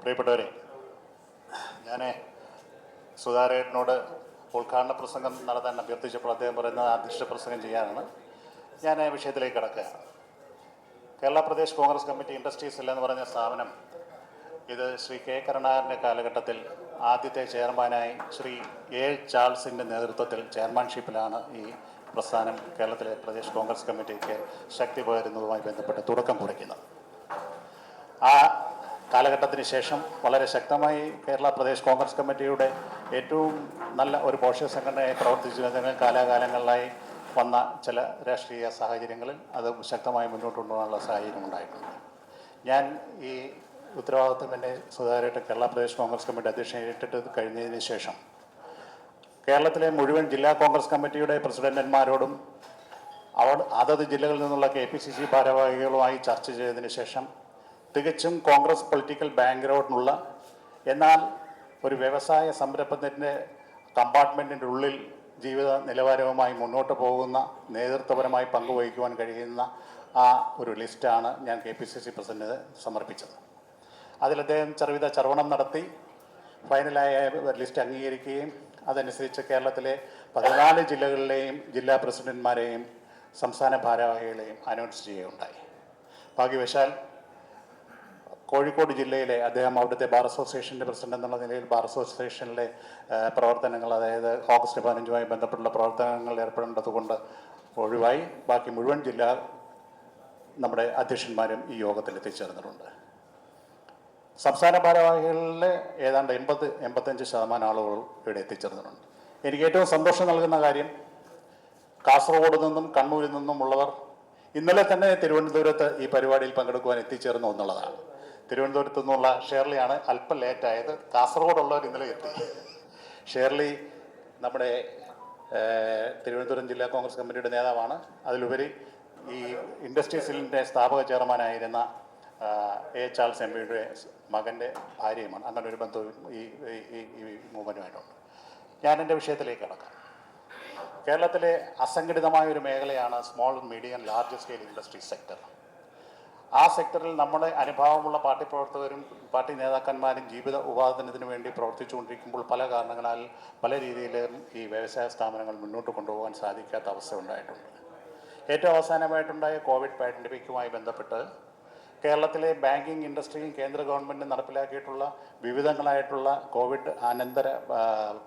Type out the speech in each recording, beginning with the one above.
പ്രിയപ്പെട്ടവരെ, ഞാൻ സുധാകരനോട് ഉദ്ഘാടന പ്രസംഗം നടത്താൻ അഭ്യർത്ഥിച്ചപ്പോൾ അദ്ദേഹം പറയുന്നത് അധ്യക്ഷ പ്രസംഗം ചെയ്യാനാണ്. ഞാൻ വിഷയത്തിലേക്ക് കടക്കുകയാണ്. Kerala Pradesh Congress committee industries cell എന്ന് പറഞ്ഞ സ്ഥാപനം ഇത് ശ്രീ കെ കരുണാകരൻ്റെ കാലഘട്ടത്തിൽ ആദ്യത്തെ ചെയർമാനായി ശ്രീ എ ചാൾസിൻ്റെ നേതൃത്വത്തിൽ ചെയർമാൻഷിപ്പിലാണ് ഈ പ്രസ്ഥാനം കേരളത്തിലെ പ്രദേശ് കോൺഗ്രസ് കമ്മിറ്റിക്ക് ശക്തി പകരുന്നതുമായി ബന്ധപ്പെട്ട് തുടക്കം കുറിക്കുന്നത്. ആ കാലഘട്ടത്തിന് ശേഷം വളരെ ശക്തമായി കേരള പ്രദേശ് കോൺഗ്രസ് കമ്മിറ്റിയുടെ ഏറ്റവും നല്ല ഒരു പോഷക സംഘടനയായി പ്രവർത്തിച്ചു വരുന്ന കാലാകാലങ്ങളിലായി വന്ന ചില രാഷ്ട്രീയ സാഹചര്യങ്ങളിൽ അത് ശക്തമായി മുന്നോട്ട് കൊണ്ടുപോകാനുള്ള സാഹചര്യം ഉണ്ടായിട്ടുണ്ട്. ഞാൻ ഈ ഉത്തരവാദിത്വം എന്നെ സുധാകരമായിട്ട് കേരള പ്രദേശ് കോൺഗ്രസ് കമ്മിറ്റി അധ്യക്ഷൻ ഏറ്റിട്ട് കഴിഞ്ഞതിന് ശേഷം കേരളത്തിലെ മുഴുവൻ ജില്ലാ കോൺഗ്രസ് കമ്മിറ്റിയുടെ പ്രസിഡന്റന്മാരോടും അതത് ജില്ലകളിൽ നിന്നുള്ള KPCC ഭാരവാഹികളുമായി ചർച്ച ചെയ്തതിന് ശേഷം തികച്ചും കോൺഗ്രസ് പൊളിറ്റിക്കൽ ബാക്ക്ഗ്രൗണ്ടിനുള്ള എന്നാൽ ഒരു വ്യവസായ സംരംഭത്തിൻ്റെ കമ്പാർട്ട്മെൻറ്റിൻ്റെ ഉള്ളിൽ ജീവിത നിലവാരവുമായി മുന്നോട്ട് പോകുന്ന നേതൃത്വപരമായി പങ്കുവഹിക്കുവാൻ കഴിയുന്ന ആ ഒരു ലിസ്റ്റാണ് ഞാൻ KPCC പ്രസിഡന്റിന് സമർപ്പിച്ചത്. അതിൽ അദ്ദേഹം ചെറുവിധ ചർവണം നടത്തി ഫൈനലായ ലിസ്റ്റ് അംഗീകരിക്കുകയും അതനുസരിച്ച് കേരളത്തിലെ 14 ജില്ലകളിലെയും ജില്ലാ പ്രസിഡന്റ്മാരെയും സംസ്ഥാന ഭാരവാഹികളെയും അനൗൺസ് ചെയ്യുകയുണ്ടായി. ഭാഗ്യവശാൽ കോഴിക്കോട് ജില്ലയിലെ അദ്ദേഹം അവിടുത്തെ ബാർ അസോസിയേഷൻ്റെ പ്രസിഡന്റ് എന്നുള്ള നിലയിൽ ബാർ അസോസിയേഷനിലെ പ്രവർത്തനങ്ങൾ, അതായത് ഓഗസ്റ്റ് 15 ബന്ധപ്പെട്ടുള്ള പ്രവർത്തനങ്ങളിൽ ഏർപ്പെടേണ്ടതുകൊണ്ട് ഒഴിവായി ബാക്കി മുഴുവൻ ജില്ലാ നമ്മുടെ അധ്യക്ഷന്മാരും ഈ യോഗത്തിൽ എത്തിച്ചേർന്നിട്ടുണ്ട്. സംസ്ഥാന ഭാരവാഹികളിൽ ഏതാണ്ട് 80-85% ആളുകൾ ഇവിടെ എത്തിച്ചേർന്നിട്ടുണ്ട്. എനിക്ക് ഏറ്റവും സന്തോഷം നൽകുന്ന കാര്യം കാസർഗോഡ് നിന്നും കണ്ണൂരിൽ നിന്നുമുള്ളവർ ഇന്നലെ തന്നെ തിരുവനന്തപുരത്ത് ഈ പരിപാടിയിൽ പങ്കെടുക്കുവാൻ എത്തിച്ചേർന്നു എന്നുള്ളതാണ്. തിരുവനന്തപുരത്തു നിന്നുള്ള ഷേർലിയാണ് അല്പം ലേറ്റായത്. കാസർഗോഡുള്ളവർ ഇന്നലെ എത്തി. ഷേർലി നമ്മുടെ തിരുവനന്തപുരം ജില്ലാ കോൺഗ്രസ് കമ്മിറ്റിയുടെ നേതാവാണ്. അതിലുപരി ഈ ഇൻഡസ്ട്രീസിലിൻ്റെ സ്ഥാപക ചെയർമാനായിരുന്ന എ ചാൾസ് MPയുടെ മകൻ്റെ ഭാര്യയുമാണ്. അങ്ങനെ ഒരു ബന്ധവും ഈ മൂവ്മെൻറ്റുമായിട്ടുണ്ട്. ഞാൻ എൻ്റെ വിഷയത്തിലേക്ക് കടക്കാം. കേരളത്തിലെ അസംഘടിതമായ ഒരു മേഖലയാണ് small medium large scale industry sector. ആ സെക്ടറിൽ നമ്മുടെ അനുഭാവമുള്ള പാർട്ടി പ്രവർത്തകരും പാർട്ടി നേതാക്കന്മാരും ജീവിത ഉപാദനത്തിന് വേണ്ടി പ്രവർത്തിച്ചുകൊണ്ടിരിക്കുമ്പോൾ പല കാരണങ്ങളാൽ പല രീതിയിലും ഈ വ്യവസായ സ്ഥാപനങ്ങൾ മുന്നോട്ട് കൊണ്ടുപോകാൻ സാധിക്കാത്ത അവസ്ഥ ഉണ്ടായിട്ടുണ്ട്. ഏറ്റവും അവസാനമായിട്ടുണ്ടായ കോവിഡ് പാൻഡമിക്കുമായി ബന്ധപ്പെട്ട് കേരളത്തിലെ ബാങ്കിങ് ഇൻഡസ്ട്രിയും കേന്ദ്ര ഗവൺമെൻറ് നടപ്പിലാക്കിയിട്ടുള്ള വിവിധങ്ങളായിട്ടുള്ള കോവിഡ് അനന്തര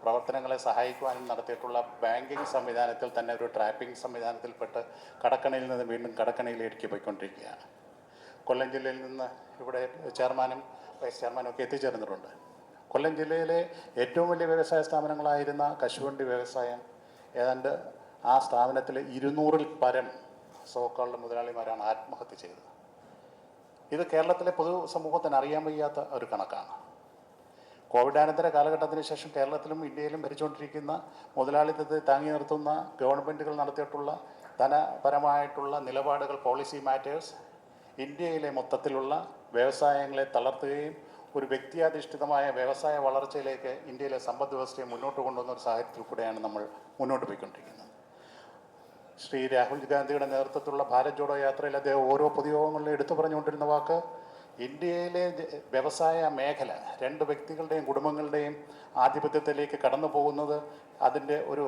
പ്രവർത്തനങ്ങളെ സഹായിക്കുവാനും നടത്തിയിട്ടുള്ള ബാങ്കിങ് സംവിധാനത്തിൽ തന്നെ ഒരു ട്രാപ്പിംഗ് സംവിധാനത്തിൽപ്പെട്ട് കടക്കണിയിൽ നിന്ന് വീണ്ടും കടക്കണിയിലേക്ക് പോയിക്കൊണ്ടിരിക്കുകയാണ്. കൊല്ലം ജില്ലയിൽ നിന്ന് ഇവിടെ ചെയർമാനും വൈസ് ചെയർമാനും ഒക്കെ എത്തിച്ചേർന്നിട്ടുണ്ട്. കൊല്ലം ജില്ലയിലെ ഏറ്റവും വലിയ വ്യവസായ സ്ഥാപനങ്ങളായിരുന്ന കശുവണ്ടി വ്യവസായം ഏതാണ്ട് ആ സ്ഥാപനത്തിലെ 200-ൽ പരം സോക്കാളുടെ മുതലാളിമാരാണ് ആത്മഹത്യ ചെയ്തത്. ഇത് കേരളത്തിലെ പൊതുസമൂഹത്തിന് അറിയാൻ വയ്യാത്ത ഒരു കണക്കാണ്. കോവിഡാനന്തര കാലഘട്ടത്തിന് ശേഷം കേരളത്തിലും ഇന്ത്യയിലും ഭരിച്ചുകൊണ്ടിരിക്കുന്ന മുതലാളിത്തത്തെ താങ്ങി നിർത്തുന്ന ഗവൺമെൻറ്റുകൾ നടത്തിയിട്ടുള്ള ധനപരമായിട്ടുള്ള നിലപാടുകൾ, പോളിസി മാറ്റേഴ്സ് ഇന്ത്യയിലെ മൊത്തത്തിലുള്ള വ്യവസായങ്ങളെ തളർത്തുകയും ഒരു വ്യക്തിയാധിഷ്ഠിതമായ വ്യവസായ വളർച്ചയിലേക്ക് ഇന്ത്യയിലെ സമ്പദ് വ്യവസ്ഥയെ മുന്നോട്ട് കൊണ്ടുവന്ന ഒരു സാഹചര്യത്തിൽ കൂടെയാണ് നമ്മൾ മുന്നോട്ട് പോയിക്കൊണ്ടിരിക്കുന്നത്. ശ്രീ രാഹുൽ ഗാന്ധിയുടെ നേതൃത്വത്തിലുള്ള ഭാരത് ജോഡോ യാത്രയിൽ അദ്ദേഹം ഓരോ പൊതുയോഗങ്ങളിലും എടുത്തു പറഞ്ഞുകൊണ്ടിരുന്ന വാക്ക് ഇന്ത്യയിലെ വ്യവസായ മേഖല 2 വ്യക്തികളുടെയും കുടുംബങ്ങളുടെയും ആധിപത്യത്തിലേക്ക് കടന്നു പോകുന്നത് അതിൻ്റെ ഒരു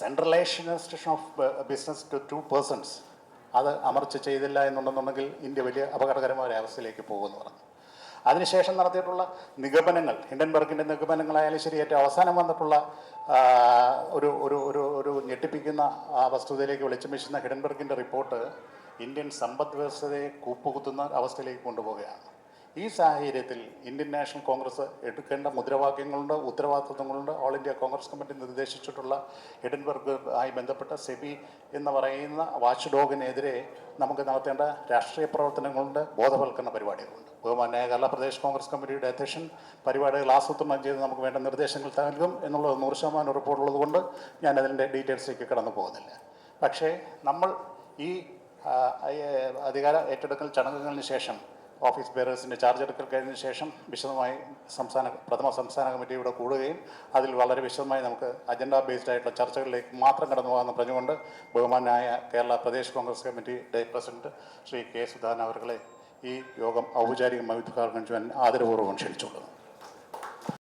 centralisation of business to 2 persons അത് അമർച്ച ചെയ്തില്ല എന്നുണ്ടെന്നുണ്ടെങ്കിൽ ഇന്ത്യ വലിയ അപകടകരമായ ഒരു അവസ്ഥയിലേക്ക് പോകുമെന്ന് പറഞ്ഞു. അതിനുശേഷം നടത്തിയിട്ടുള്ള നിഗമനങ്ങൾ, ഹിൻഡൻബർഗിൻ്റെ നിഗമനങ്ങളായാലും ശരി, ഏറ്റവും അവസാനം വന്നിട്ടുള്ള ഒരു ഒരു ഒരു ഒരു ഞെട്ടിപ്പിക്കുന്ന ആ വസ്തുതയിലേക്ക് വെളിച്ചം വീശുന്ന ഹിൻഡൻബർഗിൻ്റെ റിപ്പോർട്ട് ഇന്ത്യൻ സമ്പദ് വ്യവസ്ഥയെ കൂപ്പുകുത്തുന്ന അവസ്ഥയിലേക്ക് കൊണ്ടുപോവുകയാണ്. ഈ സാഹചര്യത്തിൽ ഇന്ത്യൻ നാഷണൽ കോൺഗ്രസ് എടുക്കേണ്ട മുദ്രാവാക്യങ്ങളുണ്ട്, ഉത്തരവാദിത്വങ്ങളുണ്ട്. ഓൾ ഇന്ത്യ കോൺഗ്രസ് കമ്മിറ്റി നിർദ്ദേശിച്ചിട്ടുള്ള ഹിഡൻബർഗ് ആയി ബന്ധപ്പെട്ട സെബി എന്ന് പറയുന്ന വാച്ച് ഡോഗിനെതിരെ നമുക്ക് നടത്തേണ്ട രാഷ്ട്രീയ പ്രവർത്തനങ്ങളുണ്ട്, ബോധവൽക്കരണ പരിപാടികളുണ്ട്. ബഹുമാന്യായ കേരള പ്രദേശ് കോൺഗ്രസ് കമ്മിറ്റിയുടെ അധ്യക്ഷൻ പരിപാടികൾ ആസൂത്രണം ചെയ്ത് നമുക്ക് വേണ്ട നിർദ്ദേശങ്ങൾ നൽകും എന്നുള്ളത് 100% ഉറപ്പുള്ളത് കൊണ്ട് ഞാൻ അതിൻ്റെ ഡീറ്റെയിൽസിലേക്ക് കടന്നു പോകുന്നില്ല. പക്ഷേ നമ്മൾ ഈ അധികാര ഏറ്റെടുക്കൽ ചടങ്ങുകളിന് ശേഷം ഓഫീസ് ബെയറേഴ്സിൻ്റെ ചാർജ് എടുക്കൽ കഴിഞ്ഞതിന് ശേഷം വിശദമായി പ്രഥമ സംസ്ഥാന കമ്മിറ്റി ഇവിടെ കൂടുകയും അതിൽ വളരെ വിശദമായി നമുക്ക് അജണ്ട ബേസ്ഡ് ആയിട്ടുള്ള ചർച്ചകളിലേക്ക് മാത്രം കടന്നു പോകാമെന്ന് പറഞ്ഞുകൊണ്ട് ബഹുമാനായ കേരള പ്രദേശ് കോൺഗ്രസ് കമ്മിറ്റിയുടെ പ്രസിഡന്റ് ശ്രീ കെ സുധാകരൻ അവർകളെ ഈ യോഗം ഔപചാരികമായി ഉദ്ഘാടനം ചെയ്യാൻ ആദരപൂർവ്വം ക്ഷണിച്ചുകൊള്ളുന്നു.